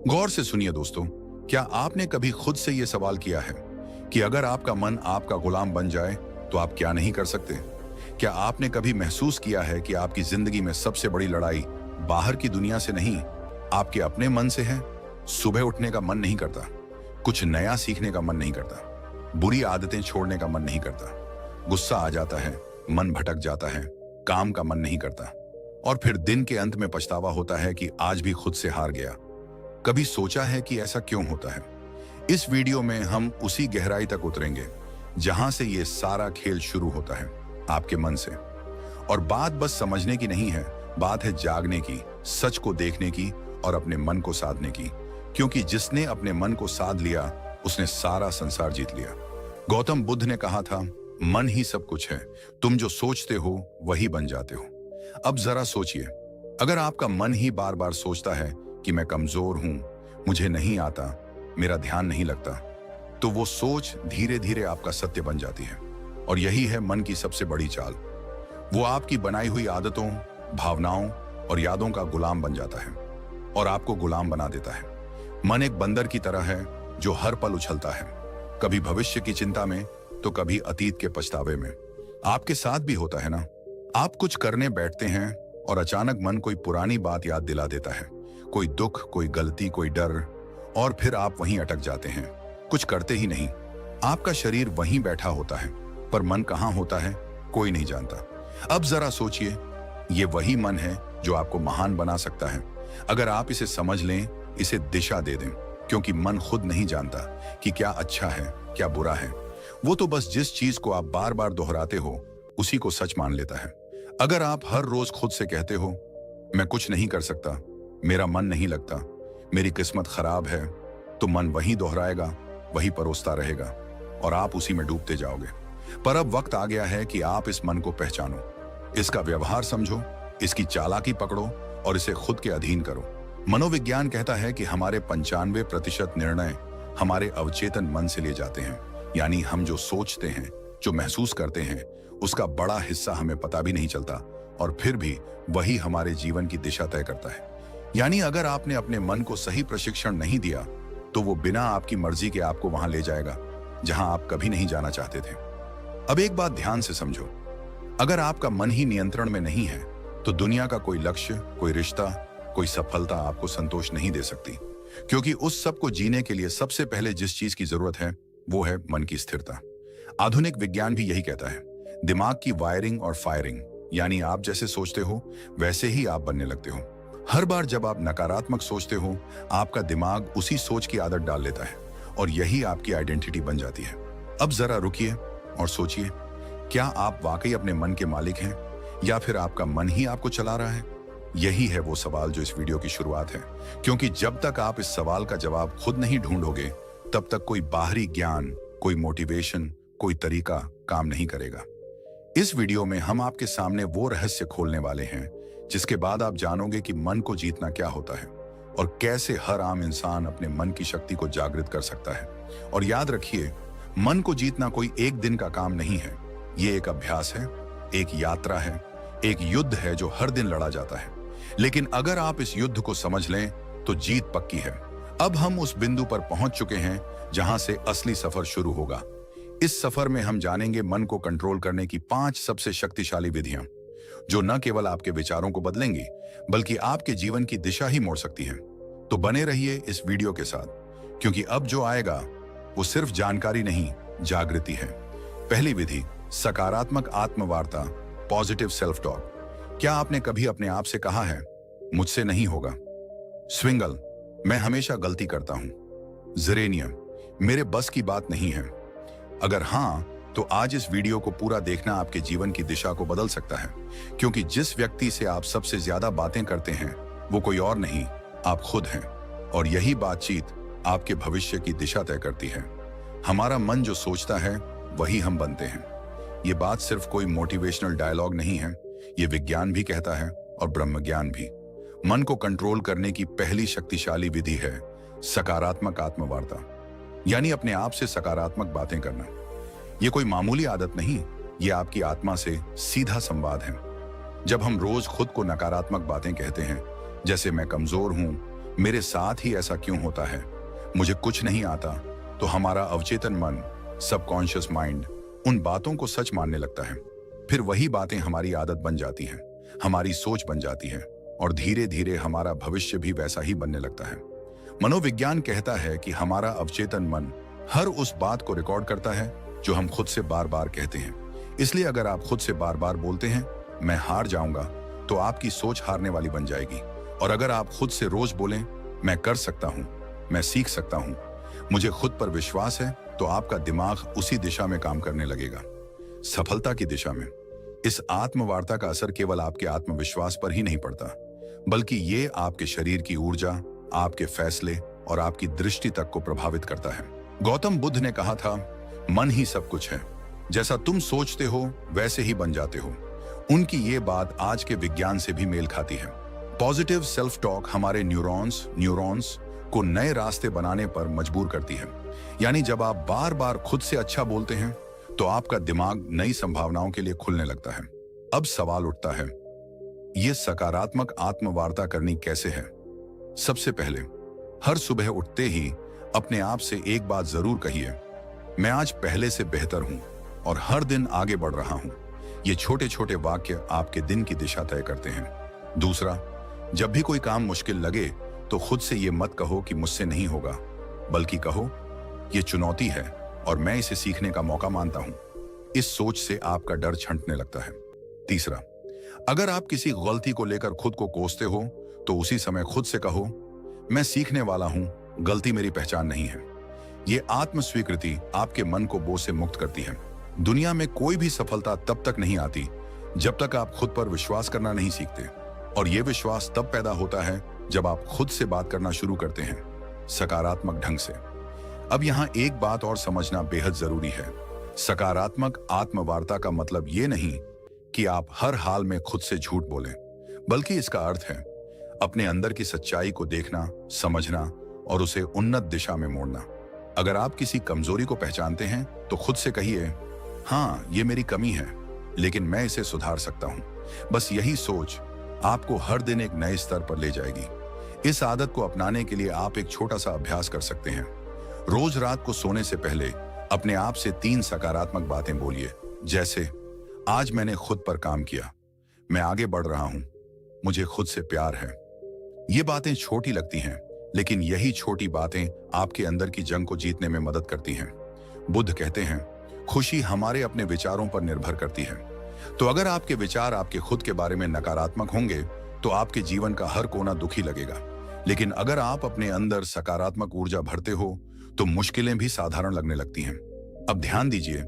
गौर से सुनिए दोस्तों, क्या आपने कभी खुद से यह सवाल किया है कि अगर आपका मन आपका गुलाम बन जाए तो आप क्या नहीं कर सकते? क्या आपने कभी महसूस किया है कि आपकी जिंदगी में सबसे बड़ी लड़ाई बाहर की दुनिया से नहीं, आपके अपने मन से है? सुबह उठने का मन नहीं करता, कुछ नया सीखने का मन नहीं करता, बुरी आदतें छोड़ने का मन नहीं करता, गुस्सा आ जाता है, मन भटक जाता है, काम का मन नहीं करता, और फिर दिन के अंत में पछतावा होता है कि आज भी खुद से हार गया। कभी सोचा है कि ऐसा क्यों होता है? इस वीडियो में हम उसी गहराई तक उतरेंगे जहां से ये सारा खेल शुरू होता है, आपके मन से। और बात बस समझने की नहीं है, बात है जागने की, सच को देखने की और अपने मन को साधने की। क्योंकि जिसने अपने मन को साध लिया उसने सारा संसार जीत लिया। गौतम बुद्ध ने कहा था, मन ही सब कुछ है, तुम जो सोचते हो वही बन जाते हो। अब जरा सोचिए, अगर आपका मन ही बार बार सोचता है कि मैं कमजोर हूं, मुझे नहीं आता, मेरा ध्यान नहीं लगता, तो वो सोच धीरे धीरे आपका सत्य बन जाती है। और यही है मन की सबसे बड़ी चाल। वो आपकी बनाई हुई आदतों, भावनाओं और यादों का गुलाम बन जाता है और आपको गुलाम बना देता है। मन एक बंदर की तरह है जो हर पल उछलता है, कभी भविष्य की चिंता में तो कभी अतीत के पछतावे में। आपके साथ भी होता है ना? आप कुछ करने बैठते हैं और अचानक मन कोई पुरानी बात याद दिला देता है, कोई दुख, कोई गलती, कोई डर, और फिर आप वहीं अटक जाते हैं, कुछ करते ही नहीं। आपका शरीर वहीं बैठा होता है पर मन कहाँ होता है कोई नहीं जानता। अब जरा सोचिए, ये वही मन है जो आपको महान बना सकता है अगर आप इसे समझ लें, इसे दिशा दे दें। क्योंकि मन खुद नहीं जानता कि क्या अच्छा है, क्या बुरा है। वो तो बस जिस चीज को आप बार बार दोहराते हो उसी को सच मान लेता है। अगर आप हर रोज खुद से कहते हो, मैं कुछ नहीं कर सकता, मेरा मन नहीं लगता, मेरी किस्मत खराब है, तो मन वही दोहराएगा, वही परोसता रहेगा और आप उसी में डूबते जाओगे। पर अब वक्त आ गया है कि आप इस मन को पहचानो, इसका व्यवहार समझो, इसकी चालाकी पकड़ो और इसे खुद के अधीन करो। मनोविज्ञान कहता है कि हमारे 95% निर्णय हमारे अवचेतन मन से लिए जाते हैं। यानी हम जो सोचते हैं, जो महसूस करते हैं, उसका बड़ा हिस्सा हमें पता भी नहीं चलता और फिर भी वही हमारे जीवन की दिशा तय करता है। यानी अगर आपने अपने मन को सही प्रशिक्षण नहीं दिया तो वो बिना आपकी मर्जी के आपको वहां ले जाएगा जहां आप कभी नहीं जाना चाहते थे। अब एक बात ध्यान से समझो, अगर आपका मन ही नियंत्रण में नहीं है तो दुनिया का कोई लक्ष्य, कोई रिश्ता, कोई सफलता आपको संतोष नहीं दे सकती। क्योंकि उस सब को जीने के लिए सबसे पहले जिस चीज की जरूरत है वो है मन की स्थिरता। आधुनिक विज्ञान भी यही कहता है, दिमाग की वायरिंग और फायरिंग, यानी आप जैसे सोचते हो वैसे ही आप बनने लगते हो। हर बार जब आप नकारात्मक सोचते हो, आपका दिमाग उसी सोच की आदत डाल लेता है और यही आपकी आइडेंटिटी बन जाती है। अब जरा रुकिए और सोचिए, क्या आप वाकई अपने मन के मालिक हैं या फिर आपका मन ही आपको चला रहा है? यही है वो सवाल जो इस वीडियो की शुरुआत है। क्योंकि जब तक आप इस सवाल का जवाब खुद नहीं ढूंढोगे तब तक कोई बाहरी ज्ञान, कोई मोटिवेशन, कोई तरीका काम नहीं करेगा। इस वीडियो में हम आपके सामने वो रहस्य खोलने वाले हैं जिसके बाद आप जानोगे कि मन को जीतना क्या होता है और कैसे हर आम इंसान अपने मन की शक्ति को जागृत कर सकता है। और याद रखिए, मन को जीतना कोई एक दिन का काम नहीं है, ये एक अभ्यास है, एक यात्रा है, एक युद्ध है जो हर दिन लड़ा जाता है। लेकिन अगर आप इस युद्ध को समझ लें तो जीत पक्की है। अब हम उस बिंदु पर पहुंच चुके हैं जहां से असली सफर शुरू होगा। इस सफर में हम जानेंगे मन को कंट्रोल करने की 5 सबसे शक्तिशाली विधियां जो न केवल आपके विचारों को बदलेंगी बल्कि आपके जीवन की दिशा ही मोड़ सकती हैं। तो बने रहिए इस वीडियो के साथ, क्योंकि अब जो आएगा वो सिर्फ जानकारी नहीं, जागृति है। पहली विधि, सकारात्मक आत्मवार्ता, पॉजिटिव सेल्फ टॉक। क्या आपने कभी अपने आप से कहा है, मुझसे नहीं होगा? स्विंगल, मैं हमेशा गलती करता हूं। जेरेनियम, मेरे बस की बात नहीं है। अगर हां, तो आज इस वीडियो को पूरा देखना आपके जीवन की दिशा को बदल सकता है। क्योंकि जिस व्यक्ति से आप सबसे ज्यादा बातें करते हैं वो कोई और नहीं, आप खुद हैं। और यही बातचीत आपके भविष्य की दिशा तय करती है। हमारा मन जो सोचता है वही हम बनते हैं। ये बात सिर्फ कोई मोटिवेशनल डायलॉग नहीं है, ये विज्ञान भी कहता है और ब्रह्मज्ञान भी। मन को कंट्रोल करने की पहली शक्तिशाली विधि है सकारात्मक आत्मवार्ता, यानी अपने आप से सकारात्मक बातें करना। ये कोई मामूली आदत नहीं, ये आपकी आत्मा से सीधा संवाद है। जब हम रोज खुद को नकारात्मक बातें कहते हैं, जैसे मैं कमजोर हूं, मेरे साथ ही ऐसा क्यों होता है, मुझे कुछ नहीं आता, तो हमारा अवचेतन मन, सबकॉन्शियस माइंड उन बातों को सच मानने लगता है। फिर वही बातें हमारी आदत बन जाती हैं, हमारी सोच बन जाती है और धीरे धीरे हमारा भविष्य भी वैसा ही बनने लगता है। मनोविज्ञान कहता है कि हमारा अवचेतन मन हर उस बात को रिकॉर्ड करता है जो हम खुद से बार बार कहते हैं। इसलिए अगर आप खुद से बार बार बोलते हैं मैं हार जाऊंगा, तो आपकी सोच हारने वाली बन जाएगी। और अगर आप खुद से रोज बोलें मैं कर सकता हूं, मैं सीख सकता हूं, मुझे खुद पर विश्वास है, तो आपका दिमाग उसी दिशा में काम करने लगेगा, सफलता की दिशा में। इस आत्मवार्ता का असर केवल आपके आत्मविश्वास पर ही नहीं पड़ता, बल्कि ये आपके शरीर की ऊर्जा, आपके फैसले और आपकी दृष्टि तक को प्रभावित करता है। गौतम बुद्ध ने कहा था, मन ही सब कुछ है, जैसा तुम सोचते हो वैसे ही बन जाते हो। उनकी ये बात आज के विज्ञान से भी मेल खाती है। पॉजिटिव सेल्फ टॉक हमारे न्यूरॉन्स को नए रास्ते बनाने पर मजबूर करती है। यानी जब आप बार बार खुद से अच्छा बोलते हैं, तो आपका दिमाग नई संभावनाओं के लिए खुलने लगता है। अब सवाल उठता है, ये सकारात्मक आत्मवार्ता करनी कैसे है? सबसे पहले, हर सुबह उठते ही अपने आप से एक बात जरूर कहिए, मैं आज पहले से बेहतर हूं और हर दिन आगे बढ़ रहा हूं। ये छोटे छोटे वाक्य आपके दिन की दिशा तय करते हैं। दूसरा, जब भी कोई काम मुश्किल लगे तो खुद से ये मत कहो कि मुझसे नहीं होगा, बल्कि कहो ये चुनौती है और मैं इसे सीखने का मौका मानता हूं। इस सोच से आपका डर छंटने लगता है। तीसरा, अगर आप किसी गलती को लेकर खुद को कोसते हो, तो उसी समय खुद से कहो मैं सीखने वाला हूं, गलती मेरी पहचान नहीं है। ये आत्म स्वीकृति आपके मन को बोझ से मुक्त करती है। दुनिया में कोई भी सफलता तब तक नहीं आती जब तक आप खुद पर विश्वास करना नहीं सीखते, और यह विश्वास तब पैदा होता है जब आप खुद से बात करना शुरू करते हैं, सकारात्मक ढंग से। अब यहां एक बात और समझना बेहद जरूरी है। सकारात्मक आत्मवार्ता का मतलब ये नहीं कि आप हर हाल में खुद से झूठ बोलें, बल्कि इसका अर्थ है अपने अंदर की सच्चाई को देखना, समझना और उसे उन्नत दिशा में मोड़ना। अगर आप किसी कमजोरी को पहचानते हैं, तो खुद से कहिए, हाँ ये मेरी कमी है, लेकिन मैं इसे सुधार सकता हूं। बस यही सोच आपको हर दिन एक नए स्तर पर ले जाएगी। इस आदत को अपनाने के लिए आप एक छोटा सा अभ्यास कर सकते हैं। रोज रात को सोने से पहले अपने आप से 3 सकारात्मक बातें बोलिए, जैसे आज मैंने खुद पर काम किया, मैं आगे बढ़ रहा हूं, मुझे खुद से प्यार है। ये बातें छोटी लगती हैं, लेकिन यही छोटी बातें आपके अंदर की जंग को जीतने में मदद करती हैं। बुद्ध कहते हैं, खुशी हमारे अपने विचारों पर निर्भर करती है। तो अगर आपके विचार आपके खुद के बारे में नकारात्मक होंगे, तो आपके जीवन का हर कोना दुखी लगेगा। लेकिन अगर आप अपने अंदर सकारात्मक ऊर्जा भरते हो, तो मुश्किलें भी साधारण लगने लगती हैं। अब ध्यान दीजिए,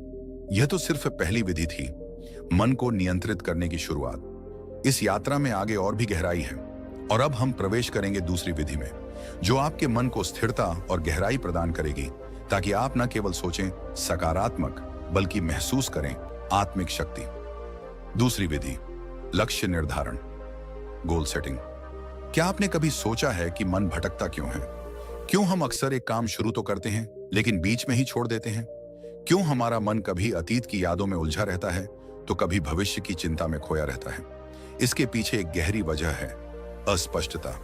यह तो सिर्फ पहली विधि थी, मन को नियंत्रित करने की शुरुआत। इस यात्रा में आगे और भी गहराई है, और अब हम प्रवेश करेंगे दूसरी विधि में, जो आपके मन को स्थिरता और गहराई प्रदान करेगी, ताकि आप न केवल सोचें सकारात्मक, बल्कि महसूस करें आत्मिक शक्ति। दूसरी विधि, लक्ष्य निर्धारण, गोल सेटिंग। क्या आपने कभी सोचा है कि मन भटकता क्यों है? क्यों हम अक्सर एक काम शुरू तो करते हैं, लेकिन बीच में ही छोड़ देते हैं? क्यों हमारा मन कभी अतीत की यादों में उलझा रहता है, तो कभी भविष्य की चिंता में खोया रहता है? इसके पीछे एक गहरी वजह है, अस्पष्टता।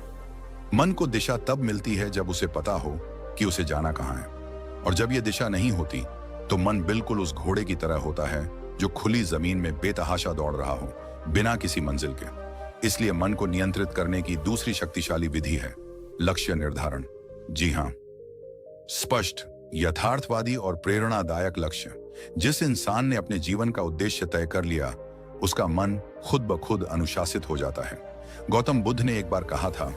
मन को दिशा तब मिलती है जब उसे पता हो कि उसे जाना कहां है, और जब यह दिशा नहीं होती, तो मन बिल्कुल उस घोड़े की तरह होता है जो खुली जमीन में बेतहाशा दौड़ रहा हो, बिना किसी मंजिल के। इसलिए मन को नियंत्रित करने की दूसरी शक्तिशाली विधि है लक्ष्य निर्धारण। जी हां, स्पष्ट, यथार्थवादी और प्रेरणादायक लक्ष्य। जिस इंसान ने अपने जीवन का उद्देश्य तय कर लिया, उसका मन खुद ब खुद अनुशासित हो जाता है। गौतम बुद्ध ने एक बार कहा था,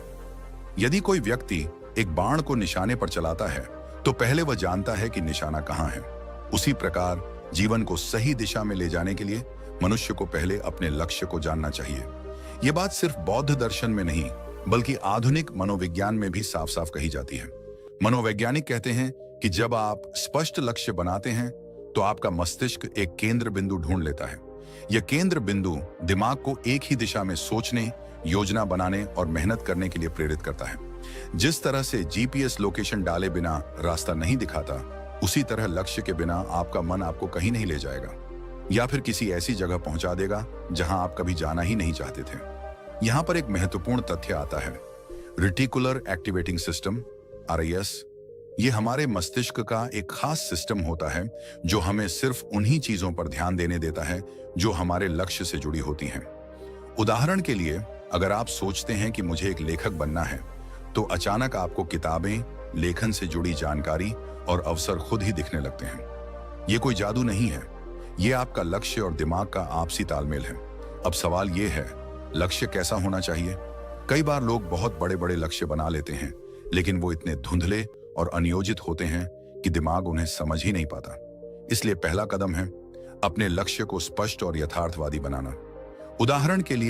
यदि कोई व्यक्ति एक बाण को निशाने पर चलाता है, तो पहले वह जानता है कि निशाना कहां है। उसी प्रकार जीवन को सही दिशा में ले जाने के लिए मनुष्य को पहले अपने लक्ष्य को जानना चाहिए। यह बात सिर्फ बौद्ध दर्शन में नहीं, बल्कि आधुनिक मनोविज्ञान में भी साफ साफ कही जाती है। मनोवैज्ञानिक कहते हैं कि जब आप स्पष्ट लक्ष्य बनाते हैं, तो आपका मस्तिष्क एक केंद्र बिंदु ढूंढ लेता है। यह केंद्र बिंदु दिमाग को एक ही दिशा में सोचने, योजना बनाने और मेहनत करने के लिए प्रेरित करता है। जिस तरह से जीपीएस लोकेशन डाले बिना रास्ता नहीं दिखाता, उसी तरह लक्ष्य के बिना आपका मन आपको कहीं नहीं ले जाएगा, या फिर किसी ऐसी जगह पहुंचा देगा जहां आप कभी जाना ही नहीं चाहते थे। यहां पर एक महत्वपूर्ण तथ्य आता है, रेटिकुलर एक्टिवेटिंग सिस्टम, आरआईएस, ये हमारे मस्तिष्क का एक खास सिस्टम होता है जो हमें सिर्फ उन्हीं चीजों पर ध्यान देने देता है जो हमारे लक्ष्य से जुड़ी होती हैं। उदाहरण के लिए, अगर आप सोचते हैं कि मुझे एक लेखक बनना है, तो अचानक आपको किताबें, लेखन से जुड़ी जानकारी और अवसर खुद ही दिखने लगते हैं। ये कोई जादू नहीं है, ये आपका लक्ष्य और दिमाग का आपसी तालमेल है। अब सवाल ये है, लक्ष्य कैसा होना चाहिए? कई बार लोग बहुत बड़े बड़े लक्ष्य बना लेते हैं, लेकिन वो इतने धुंधले और अनियोजित होते हैं कि दिमाग उन्हें समझ ही नहीं पाता। इसलिए पहला कदम है अपने लक्ष्य को स्पष्ट और यथार्थवादी बनाना। उदाहरण के लिए